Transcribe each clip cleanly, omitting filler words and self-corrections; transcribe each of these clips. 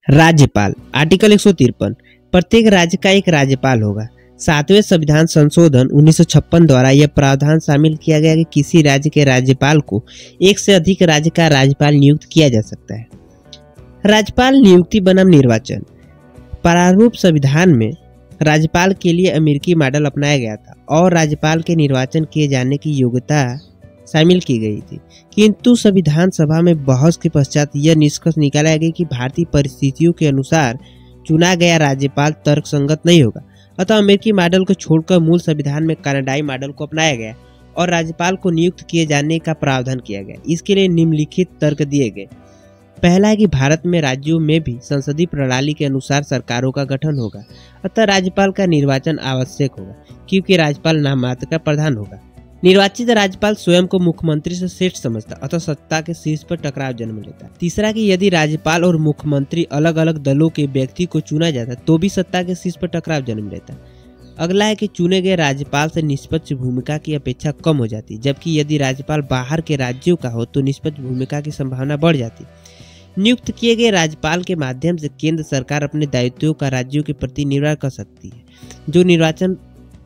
राज्यपाल आर्टिकल 153 प्रत्येक राज्य का एक राज्यपाल होगा। 7वें संविधान संशोधन 1956 द्वारा यह प्रावधान शामिल किया गया कि किसी राज्य के राज्यपाल को एक से अधिक राज्य का राज्यपाल नियुक्त किया जा सकता है। राज्यपाल नियुक्ति बनाम निर्वाचन। प्रारूप संविधान में राज्यपाल के लिए अमेरिकी मॉडल अपनाया गया था और राज्यपाल के निर्वाचन किए जाने की योग्यता शामिल की गई थी, किंतु संविधान सभा में बहस के पश्चात यह निष्कर्ष निकाला गया कि भारतीय परिस्थितियों के अनुसार चुना गया राज्यपाल तर्कसंगत नहीं होगा। अतः अमेरिकी मॉडल को छोड़कर मूल संविधान में कनाडाई मॉडल को अपनाया गया और राज्यपाल को नियुक्त किए जाने का प्रावधान किया गया। इसके लिए निम्नलिखित तर्क दिए गए। पहला है कि भारत में राज्यों में भी संसदीय प्रणाली के अनुसार सरकारों का गठन होगा, अतः राज्यपाल का निर्वाचन आवश्यक होगा क्योंकि राज्यपाल नाम मात्र का प्रधान होगा। निर्वाचित राज्यपाल स्वयं को मुख्यमंत्री से श्रेष्ठ समझता, अतः सत्ता के शीर्ष पर टकराव जन्म लेता। तीसरा कि यदि राज्यपाल और मुख्यमंत्री अलग अलग दलों के व्यक्ति को चुना जाता तो भी सत्ता के शीर्ष पर टकराव जन्म लेता। अगला है कि चुने गए राज्यपाल से निष्पक्ष भूमिका की अपेक्षा कम हो जाती, जबकि यदि राज्यपाल बाहर के राज्यों का हो तो निष्पक्ष भूमिका की संभावना बढ़ जाती। नियुक्त किए गए राज्यपाल के माध्यम से केंद्र सरकार अपने दायित्वों का राज्यों के प्रति निर्वाह कर सकती है,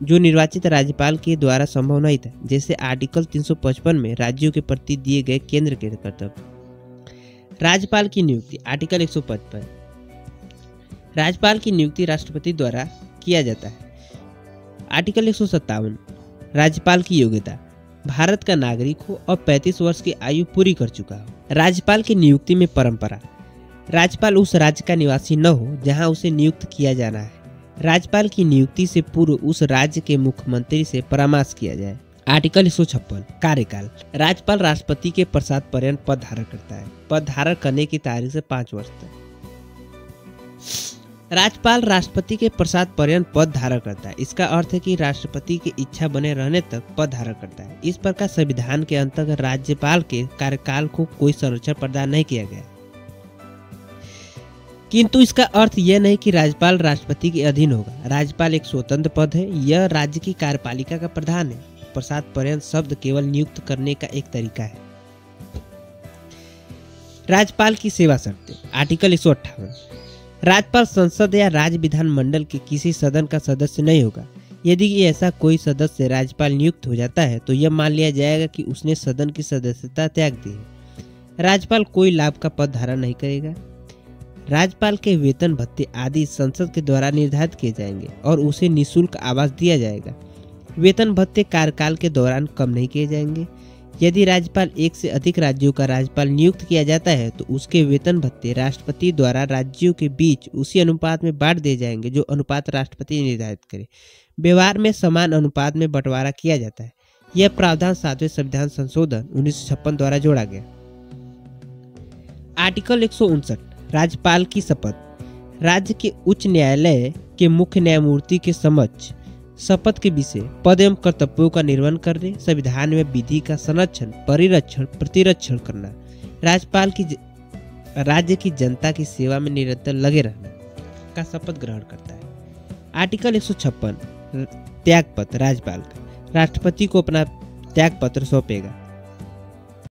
जो निर्वाचित राज्यपाल के द्वारा संभव नहीं था, जैसे आर्टिकल 355 में राज्यों के प्रति दिए गए केंद्र के कर्तव्य। राज्यपाल की नियुक्ति आर्टिकल 155। राज्यपाल की नियुक्ति राष्ट्रपति द्वारा किया जाता है। आर्टिकल 157। राज्यपाल की योग्यता भारत का नागरिक हो और 35 वर्ष की आयु पूरी कर चुका हो। राज्यपाल की नियुक्ति में परंपरा। राज्यपाल उस राज्य का निवासी न हो जहां उसे नियुक्त किया जाना है। राज्यपाल की नियुक्ति से पूर्व उस राज्य के मुख्यमंत्री से परामर्श किया जाए। आर्टिकल 156। कार्यकाल। राज्यपाल राष्ट्रपति के प्रसाद पर्यंत पद धारण करता है। पद धारण करने की तारीख से 5 वर्ष तक। राज्यपाल राष्ट्रपति के प्रसाद पर्यंत पद धारण करता है। इसका अर्थ है कि राष्ट्रपति की इच्छा बने रहने तक पद धारण करता है। इस प्रकार संविधान के अंतर्गत राज्यपाल के कार्यकाल को कोई संरक्षण प्रदान नहीं किया गया, किंतु इसका अर्थ यह नहीं कि राज्यपाल राष्ट्रपति के अधीन होगा। राज्यपाल एक स्वतंत्र पद है, यह राज्य की कार्यपालिका का प्रधान है। प्रसाद पर्यंत शब्द केवल नियुक्त करने का एक तरीका है। राज्यपाल की सेवा शर्तें। आर्टिकल 158। राज्यपाल संसद या राज्य विधानमंडल के किसी सदन का सदस्य नहीं होगा। यदि ऐसा कोई सदस्य राज्यपाल नियुक्त हो जाता है तो यह मान लिया जाएगा कि उसने सदन की सदस्यता त्याग दी है। राज्यपाल कोई लाभ का पद धारण नहीं करेगा। राज्यपाल के वेतन भत्ते आदि संसद के द्वारा निर्धारित किए जाएंगे और उसे निःशुल्क आवास दिया जाएगा। वेतन भत्ते कार्यकाल के दौरान कम नहीं किए जाएंगे। यदि राज्यपाल एक से अधिक राज्यों का राज्यपाल नियुक्त किया जाता है तो उसके वेतन भत्ते राष्ट्रपति द्वारा राज्यों के बीच उसी अनुपात में बांट दिए जाएंगे जो अनुपात राष्ट्रपति निर्धारित करे। व्यवहार में समान अनुपात में बंटवारा किया जाता है। यह प्रावधान 7वें संविधान संशोधन 1956 द्वारा जोड़ा गया। आर्टिकल 159। राज्यपाल की शपथ। राज्य के उच्च न्यायालय के मुख्य न्यायमूर्ति के समक्ष शपथ के विषय, पद एवं कर्तव्यों का निर्वहन करने, संविधान में विधि का संरक्षण, परिरक्षण, प्रतिरक्षण करना, राज्यपाल की राज्य की जनता की सेवा में निरंतर लगे रहना का शपथ ग्रहण करता है। आर्टिकल 156। त्यागपत्र। राज्यपाल का राष्ट्रपति को अपना त्यागपत्र सौंपेगा।